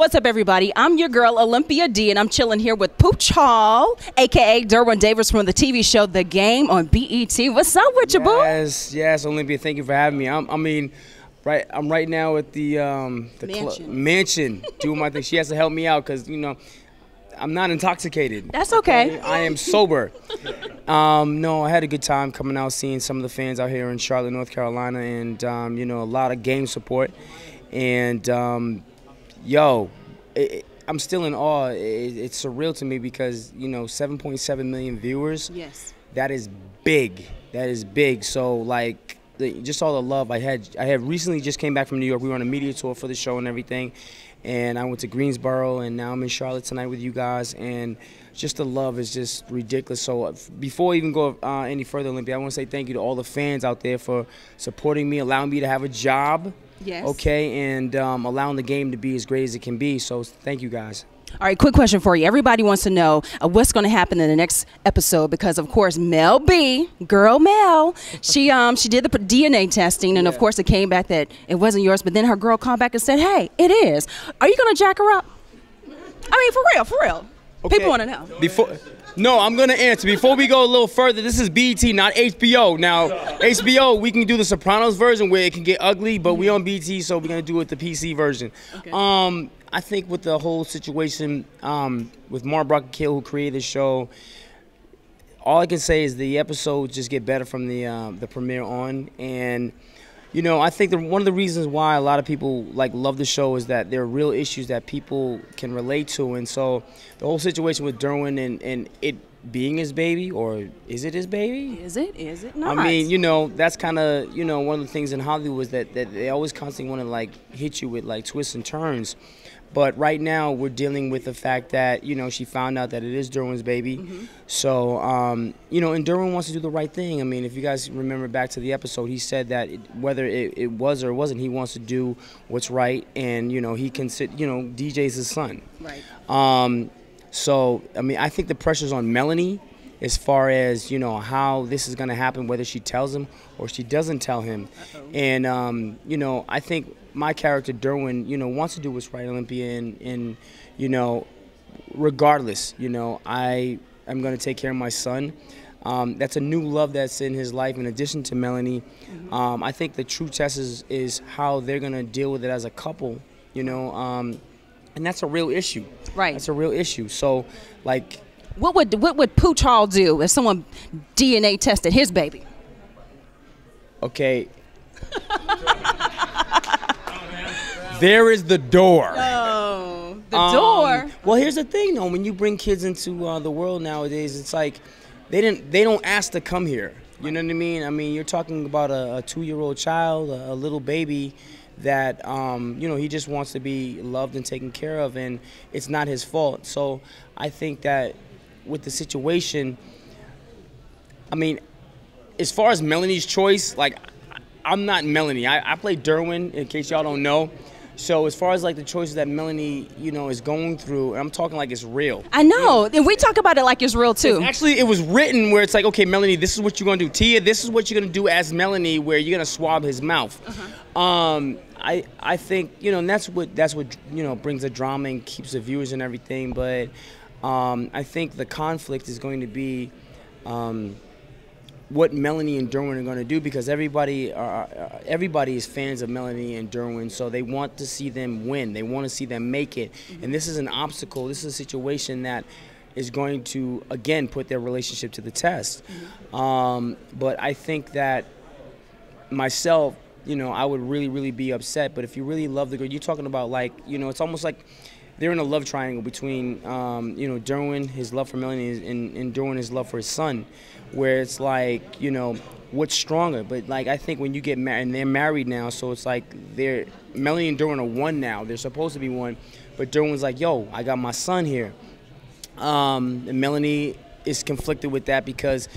What's up, everybody? I'm your girl, Olympia D, and I'm chilling here with Pooch Hall, a.k.a. Derwin Davis from the TV show The Game on BET. What's up with you, boo? Yes, Olympia, thank you for having me. I'm right now at the mansion doing my thing. She has to help me out because, I'm not intoxicated. That's okay. I am sober. No, I had a good time coming out, seeing some of the fans out here in Charlotte, North Carolina, and, a lot of game support. And, I'm still in awe. It's surreal to me because, 7.7 million viewers. Yes. That is big. That is big. So, like, just all the love I had recently just came back from New York. We were on a media tour for the show and everything. And I went to Greensboro, and now I'm in Charlotte tonight with you guys. And just the love is just ridiculous. So before I even go any further, Olympia, I want to say thank you to all the fans out there for supporting me, allowing me to have a job. Yes. Okay, and allowing the game to be as great as it can be. So thank you guys. All right, quick question for you. Everybody wants to know what's going to happen in the next episode because, of course, Mel B, girl Mel, she did the DNA testing, and, of course, it came back that it wasn't yours. But then her girl called back and said, hey, it is. Are you going to jack her up? I mean, for real. Okay. People want to know. No, I'm going to answer. Before we go a little further, this is BET, not HBO. Now, HBO, we can do the Sopranos version where it can get ugly, but we on BET, so we're going to do it the PC version. Okay. I think with the whole situation with Mark Brockett, who created the show, all I can say is the episodes just get better from the premiere on. And, I think one of the reasons why a lot of people love the show is that there are real issues that people can relate to. And so the whole situation with Derwin and it being his baby, or is it his baby? Is it not? I mean, that's kind of, one of the things in Hollywood is that they always constantly want to hit you with twists and turns. But right now we're dealing with the fact that, she found out that it is Derwin's baby. Mm-hmm. So, and Derwin wants to do the right thing. I mean, if you guys remember back to the episode, he said that whether it was or wasn't, he wants to do what's right. And, he can sit, DJ's his son. Right. So, I mean, I think the pressure's on Melanie as far as, how this is going to happen, whether she tells him or she doesn't tell him. Uh-oh. And, I think my character, Derwin, wants to do what's right, Olympia, and regardless, I am going to take care of my son. That's a new love that's in his life in addition to Melanie. Mm-hmm. I think the true test is how they're going to deal with it as a couple, and that's a real issue. Right. That's a real issue. So, what would Pooch Hall do if someone DNA tested his baby? Okay. There is the door. Oh, the door. Well, here's the thing, though. When you bring kids into the world nowadays, it's like they don't ask to come here. You know what I mean? I mean, you're talking about a 2-year-old child, a little baby that he just wants to be loved and taken care of, and it's not his fault. So I think that with the situation, I mean, as far as Melanie's choice, I'm not Melanie. I play Derwin, in case y'all don't know. So as far as the choices that Melanie, is going through, and I'm talking like it's real. I know, and we talk about it like it's real too. Actually, it was written where it's like, okay, Melanie, this is what you're gonna do. Tia, this is what you're gonna do as Melanie, where you're gonna swab his mouth. Uh-huh. I think and that's what brings the drama and keeps the viewers and everything. But I think the conflict is going to be what Melanie and Derwin are going to do, because everybody is fans of Melanie and Derwin, so they want to see them win. They want to see them make it. Mm-hmm. And this is an obstacle. This is a situation that is going to, again, put their relationship to the test. Mm-hmm. But I think that myself, I would really, really be upset. But if you really love the girl, you're talking about it's almost like they're in a love triangle between, Derwin, his love for Melanie, and Derwin, his love for his son, where it's what's stronger. But I think when you get married, and they're married now, so it's Melanie and Derwin are one now. They're supposed to be one, but Derwin's like, yo, I got my son here. And Melanie is conflicted with that because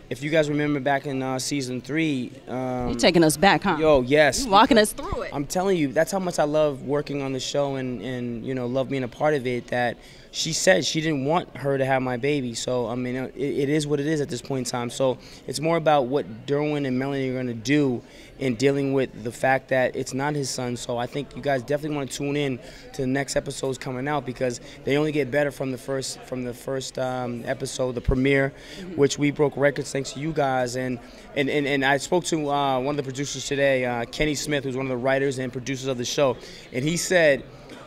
if you guys remember back in season 3, You're taking us back, huh? Yo, yes. You're walking us through it. I'm telling you, that's how much I love working on the show and you know, love being a part of it, that she said she didn't want her to have my baby. So, I mean, it is what it is at this point in time. So it's more about what Derwin and Melanie are going to do in dealing with the fact that it's not his son. So I think you guys definitely want to tune in to the next episodes coming out, because they only get better from the first episode, the premiere, which we broke records thanks to you guys. And I spoke to one of the producers today, Kenny Smith, who's one of the writers and producers of the show, and he said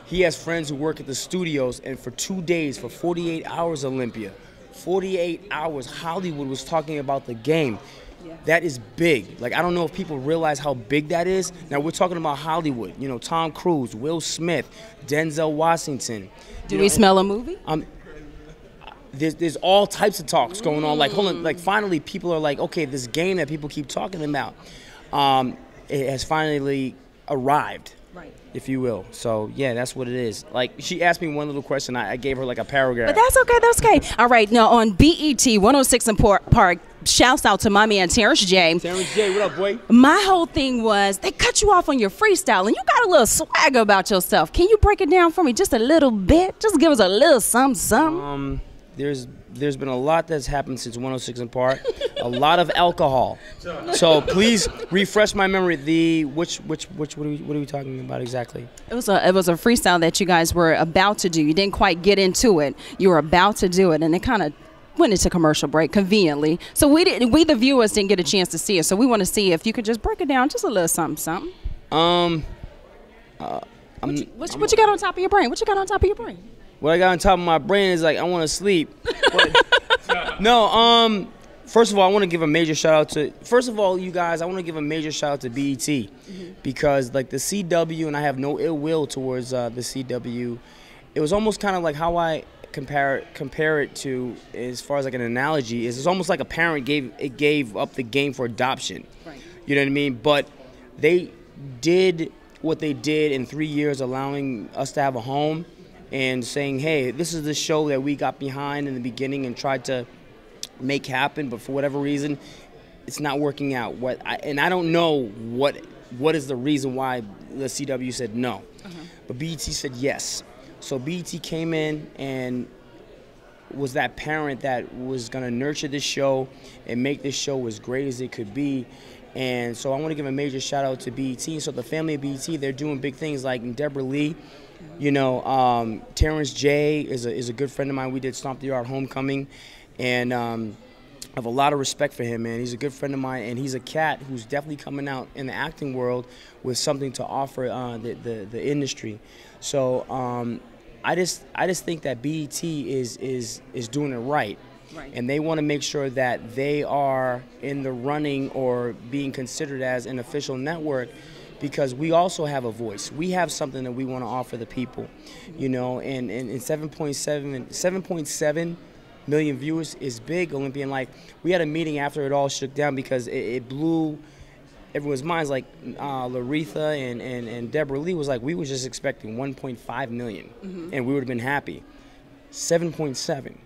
he has friends who work at the studios, and for 2 days, for 48 hours, Olympia, 48 hours, Hollywood was talking about the game. Yeah. That is big. Like, I don't know if people realize how big that is. Now, we're talking about Hollywood. You know, Tom Cruise, Will Smith, Denzel Washington. Do we smell a movie? There's all types of talks going on. Like, hold on. Like, finally, people are like, okay, this game that people keep talking about, it has finally arrived. Right. If you will. So, yeah, that's what it is. Like, she asked me one little question. I gave her, like, a paragraph. But that's okay. That's okay. All right. Now, on BET 106 in Park, shouts out to my man, Terrence J. Terrence J, what up, boy? My whole thing was they cut you off on your freestyle, and you got a little swagger about yourself. Can you break it down for me just a little bit? Just give us a little something. There's been a lot that's happened since 106 in Park. A lot of alcohol. So please refresh my memory. What are we talking about exactly? It was a freestyle that you guys were about to do. You didn't quite get into it. You were about to do it, and it kind of went into commercial break conveniently. So we the viewers didn't get a chance to see it. So we want to see if you could just break it down just a little something. What you got on top of your brain? What you got on top of your brain? What I got on top of my brain is like, I want to sleep. No, first of all, I want to give a major shout out to, you guys, I want to give a major shout out to BET, because like the CW, and I have no ill will towards the CW, it was almost kind of like how I compare it to, as far as like an analogy, is it's almost like a parent gave up the game for adoption. Right. You know what I mean? But they did what they did in 3 years, allowing us to have a home, and saying, hey, this is the show that we got behind in the beginning and tried to make happen, but for whatever reason, it's not working out. And I don't know what is the reason why the CW said no. But BET said yes. So BET came in and was that parent that was going to nurture this show and make this show as great as it could be. And so I want to give a major shout out to BET. So the family of BET, they're doing big things, like Deborah Lee. You know, Terrence J is a good friend of mine. We did Stomp the Yard Homecoming, and I have a lot of respect for him, man. He's a good friend of mine, and he's a cat who's definitely coming out in the acting world with something to offer the industry. So I just think that BET is doing it right. Right. And they want to make sure that they are in the running or being considered as an official network, because we also have a voice. We have something that we want to offer the people, you know, and 7.7 million viewers is big, Olympian. Like, we had a meeting after it all shook down, because it blew everyone's minds. Like, Laretha and Deborah Lee was like, we were just expecting 1.5 million, and we would have been happy. 7.7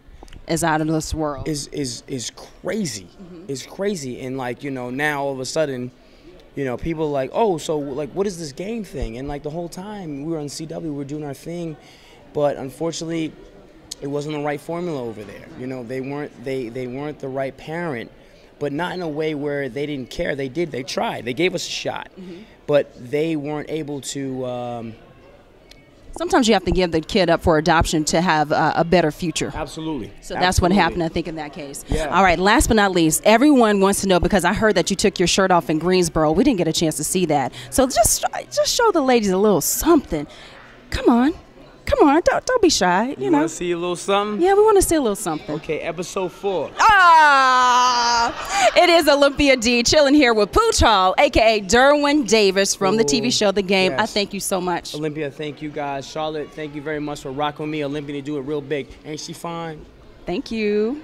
is out of this world. Is crazy. It's crazy. And like, you know, now all of a sudden, you know, people are like, oh, so like, what is this game thing? And like, the whole time we were on CW, we were doing our thing, but unfortunately, it wasn't the right formula over there. You know, they weren't the right parent, but not in a way where they didn't care. They did. They tried. They gave us a shot, but they weren't able to. Sometimes you have to give the kid up for adoption to have a better future. Absolutely. So that's what happened, I think, in that case. Yeah. All right, last but not least, everyone wants to know, because I heard that you took your shirt off in Greensboro. We didn't get a chance to see that. So just show the ladies a little something. Come on. Come on, don't be shy. You know. Want to see a little something? Yeah, we want to see a little something. Okay, episode 4. It is Olympia D chilling here with Pooch Hall, a.k.a. Derwin Davis from the TV show The Game. Yes. I thank you so much. Olympia, thank you guys. Charlotte, thank you very much for rocking with me. Olympia to do it real big. Ain't she fine? Thank you.